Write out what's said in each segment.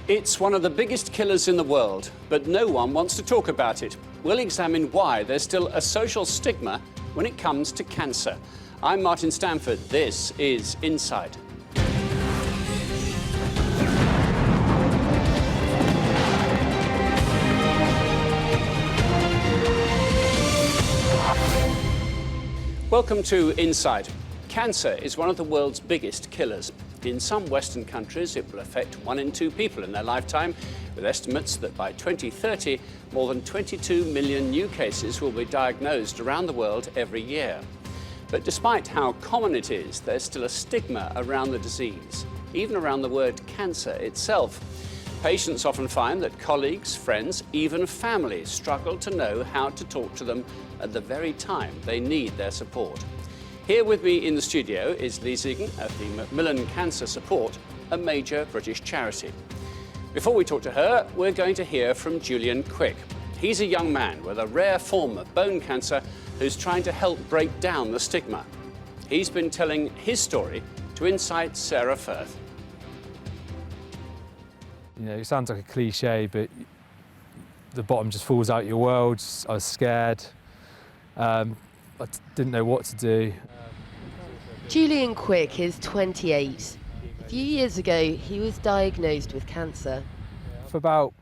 It's one of the biggest killers in the world, but no one wants to talk about it. We'll examine why there's still a social stigma when it comes to cancer. I'm Martin Stanford. This is Inside. Welcome to Inside. Cancer is one of the world's biggest killers. In some Western countries, it will affect 1 in 2 people in their lifetime, with estimates that by 2030, more than 22 million new cases will be diagnosed around the world every year. But despite how common it is, there's still a stigma around the disease, even around the word cancer itself. Patients often find that colleagues, friends, even families struggle to know how to talk to them at the very time they need their support. Here with me in the studio is Lee Zegan of the Macmillan Cancer Support, a major British charity. Before we talk to her, we're going to hear from Julian Quick. He's a young man with a rare form of bone cancer who's trying to help break down the stigma. He's been telling his story to Insight's Sarah Firth. You know, it sounds like a cliche, but the bottom just falls out of your world. I was scared. I didn't know what to do. Julian Quick is 28. A few years ago, he was diagnosed with cancer. For about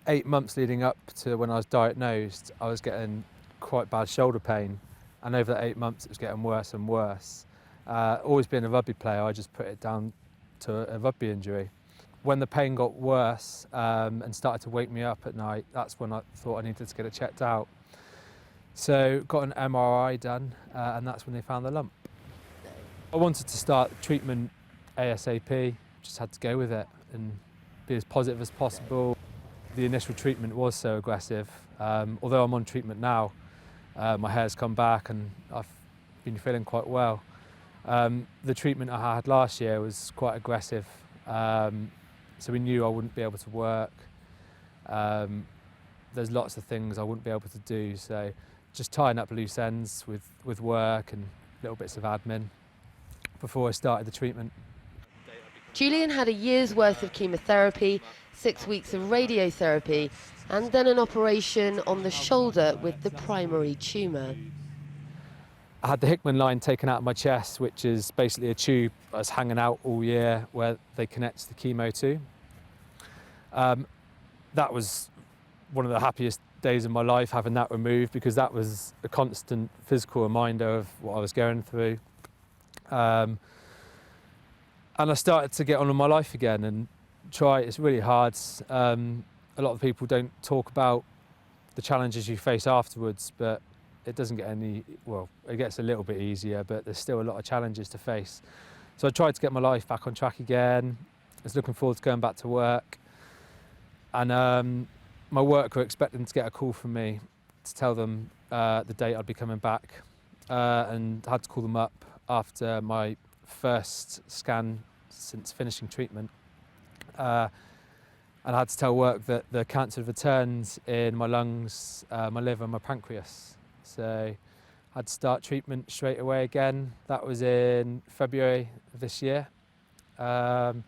8 months leading up to when I was diagnosed, I was getting quite bad shoulder pain. And over that 8 months, it was getting worse and worse. Always being a rugby player, I just put it down to a rugby injury. When the pain got worse and started to wake me up at night, that's when I thought I needed to get it checked out. So got an MRI done, and that's when they found the lump. I wanted to start treatment ASAP, just had to go with it and be as positive as possible. The initial treatment was so aggressive. Although I'm on treatment now, my hair's come back and I've been feeling quite well. The treatment I had last year was quite aggressive, so we knew I wouldn't be able to work. There's lots of things I wouldn't be able to do, so just tying up loose ends with work and little bits of admin before I started the treatment. Julian had a year's worth of chemotherapy, 6 weeks of radiotherapy, and then an operation on the shoulder with the primary tumour. I had the Hickman line taken out of my chest, which is basically a tube that's hanging out all year where they connect the chemo to. That was one of the happiest days of my life, having that removed, because that was a constant physical reminder of what I was going through. And I started to get on with my life again and try. It's really hard. A lot of people don't talk about the challenges you face afterwards, but it doesn't get any, well, it gets a little bit easier, but there's still a lot of challenges to face. So I tried to get my life back on track again. I was looking forward to going back to work. And my work were expecting to get a call from me to tell them the date I'd be coming back, and had to call them up after my first scan since finishing treatment. And I had to tell work that the cancer had returned in my lungs, my liver and my pancreas. So I had to start treatment straight away again. That was in February of this year. And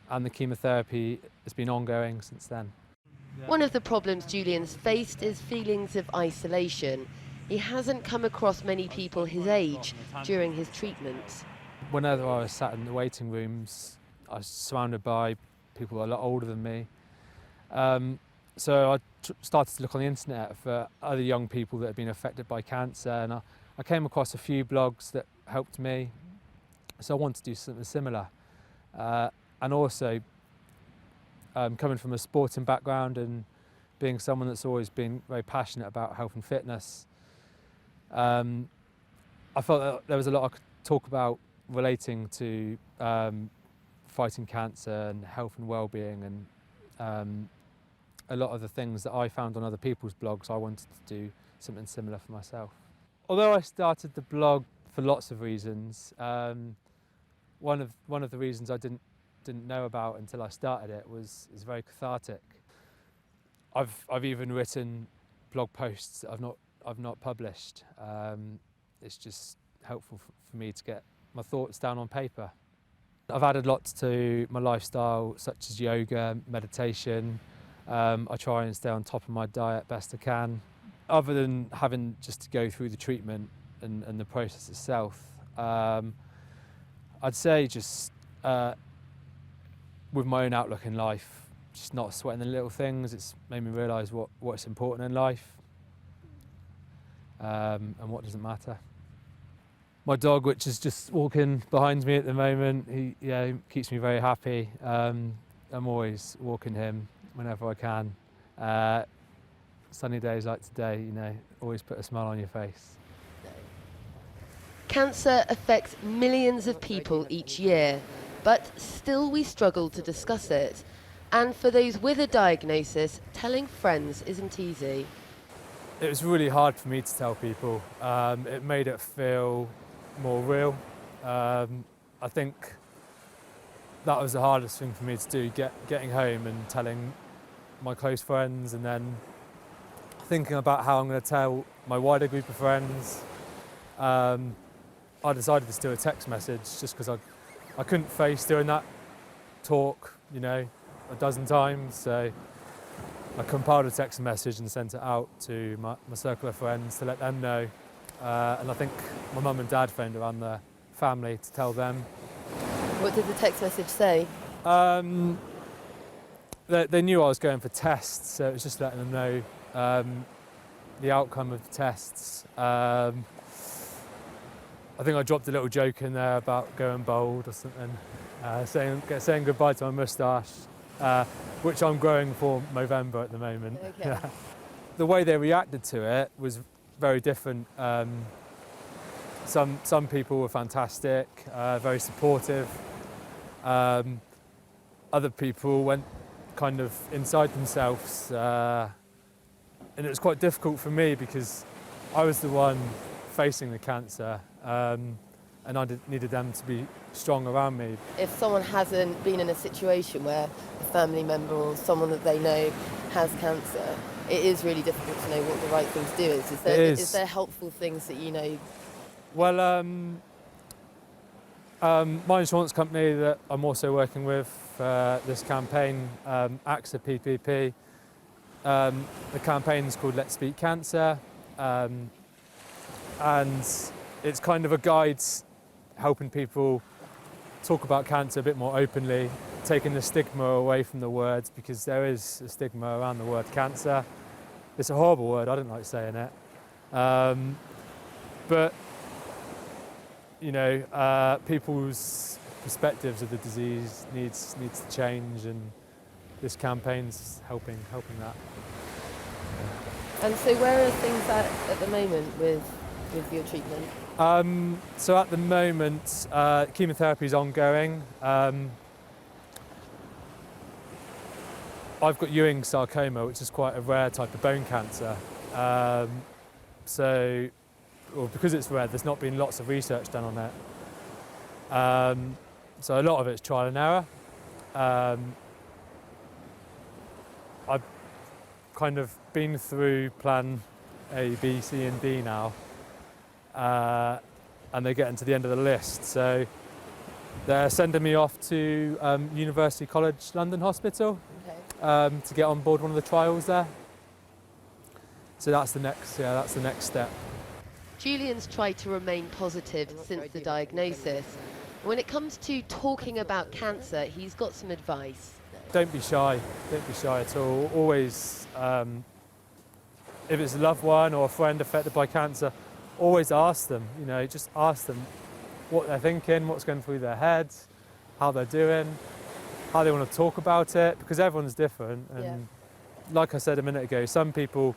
the chemotherapy has been ongoing since then. One of the problems Julian's faced is feelings of isolation. He hasn't come across many people his age during his treatment. Whenever I was sat in the waiting rooms, I was surrounded by people a lot older than me. So I started to look on the internet for other young people that had been affected by cancer, and I came across a few blogs that helped me. So I wanted to do something similar. And also, coming from a sporting background and being someone that's always been very passionate about health and fitness, I felt that there was a lot I could talk about relating to fighting cancer and health and well-being, and a lot of the things that I found on other people's blogs. I wanted to do something similar for myself. Although I started the blog for lots of reasons, one of the reasons I didn't know about until I started it was very cathartic. I've even written blog posts that I've not published. It's just helpful for me to get my thoughts down on paper. I've added lots to my lifestyle, such as yoga, meditation. I try and stay on top of my diet best I can. Other than having just to go through the treatment and the process itself, I'd say just with my own outlook in life, just not sweating the little things. It's made me realise what's important in life and what doesn't matter. My dog, which is just walking behind me at the moment, he keeps me very happy. I'm always walking him whenever I can. Sunny days like today, always put a smile on your face. Cancer affects millions of people each year, but still we struggle to discuss it. And for those with a diagnosis, telling friends isn't easy. It was really hard for me to tell people. It made it feel more real. I think that was the hardest thing for me to do, getting home and telling my close friends, and then thinking about how I'm going to tell my wider group of friends. I decided to do a text message just because I couldn't face doing that talk, a dozen times. So I compiled a text message and sent it out to my circle of friends to let them know. And I think my mum and dad phoned around the family to tell them. What did the text message say? They knew I was going for tests, so it was just letting them know the outcome of the tests. I think I dropped a little joke in there about going bald or something, saying goodbye to my moustache, which I'm growing for Movember at the moment. Okay. The way they reacted to it was very different. Some people were fantastic, very supportive. Other people went kind of inside themselves, and it was quite difficult for me because I was the one facing the cancer, and I needed them to be strong around me. If someone hasn't been in a situation where a family member or someone that they know has cancer, it is really difficult to know what the right thing to do is. Is there helpful things that you know? Well, my insurance company that I'm also working with, this campaign, AXA PPP, the campaign is called Let's Beat Cancer, and it's kind of a guide helping people talk about cancer a bit more openly, taking the stigma away from the words, because there is a stigma around the word cancer. It's a horrible word, I don't like saying it. But, people's perspectives of the disease needs to change, and this campaign's helping that. And so where are things at the moment with your treatment? So at the moment, chemotherapy is ongoing. I've got Ewing sarcoma, which is quite a rare type of bone cancer. Because it's rare, there's not been lots of research done on it. So a lot of it's trial and error. I've kind of been through plan A, B, C and D now, and they're getting to the end of the list. So they're sending me off to University College London Hospital to get on board one of the trials there. So that's the next step. Julian's tried to remain positive since the diagnosis. When it comes to talking about cancer, he's got some advice. Don't be shy at all. Always, if it's a loved one or a friend affected by cancer, always ask them, just ask them what they're thinking, what's going through their heads, how they're doing, how they want to talk about it, because everyone's different. And like I said a minute ago, some people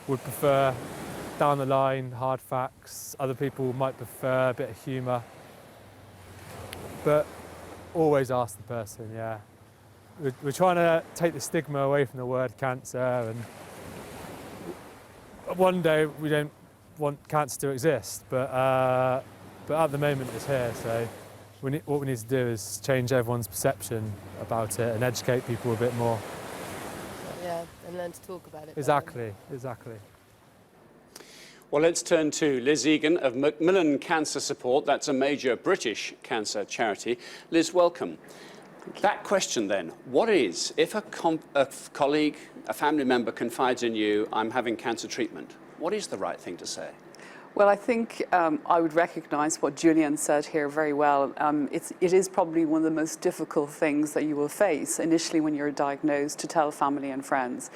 would prefer down the line, hard facts. Other people might prefer a bit of humour. But always ask the person, We're trying to take the stigma away from the word cancer, and one day we don't want cancer to exist, but at the moment it's here, so what we need to do is change everyone's perception about it and educate people a bit more. Yeah, and learn to talk about it. Exactly. Well, let's turn to Liz Egan of Macmillan Cancer Support. That's a major British cancer charity. Liz, welcome. That question then, what is, if a colleague, a family member confides in you, I'm having cancer treatment, what is the right thing to say? Well, I think I would recognise what Julian said here very well. It is probably one of the most difficult things that you will face initially when you're diagnosed, to tell family and friends.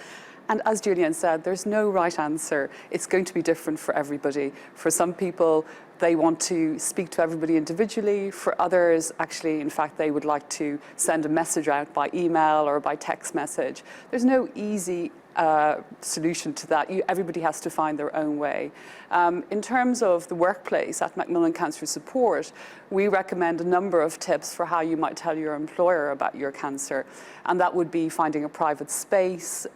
And as Julian said, there's no right answer. It's going to be different for everybody. For some people, they want to speak to everybody individually. For others, actually, in fact, they would like to send a message out by email or by text message. There's no easy solution to that. Everybody has to find their own way. In terms of the workplace at Macmillan Cancer Support, we recommend a number of tips for how you might tell your employer about your cancer. And that would be finding a private space,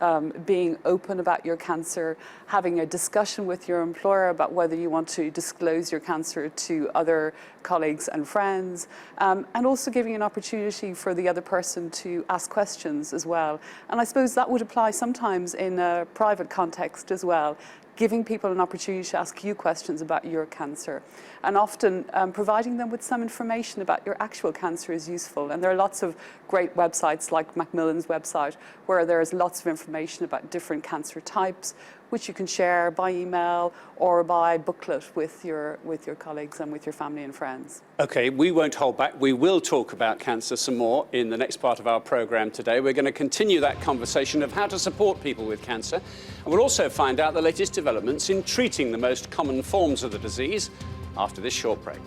being open about your cancer, having a discussion with your employer about whether you want to disclose your cancer to other colleagues and friends, and also giving an opportunity for the other person to ask questions as well. And I suppose that would apply sometimes in a private context as well, giving people an opportunity to ask you questions about your cancer. And often providing them with some information about your actual cancer is useful. And there are lots of great websites like Macmillan's website where there's lots of information about different cancer types, which you can share by email or by booklet with your colleagues and with your family and friends. OK, we won't hold back. We will talk about cancer some more in the next part of our programme today. We're going to continue that conversation of how to support people with cancer. And we'll also find out the latest developments in treating the most common forms of the disease after this short break.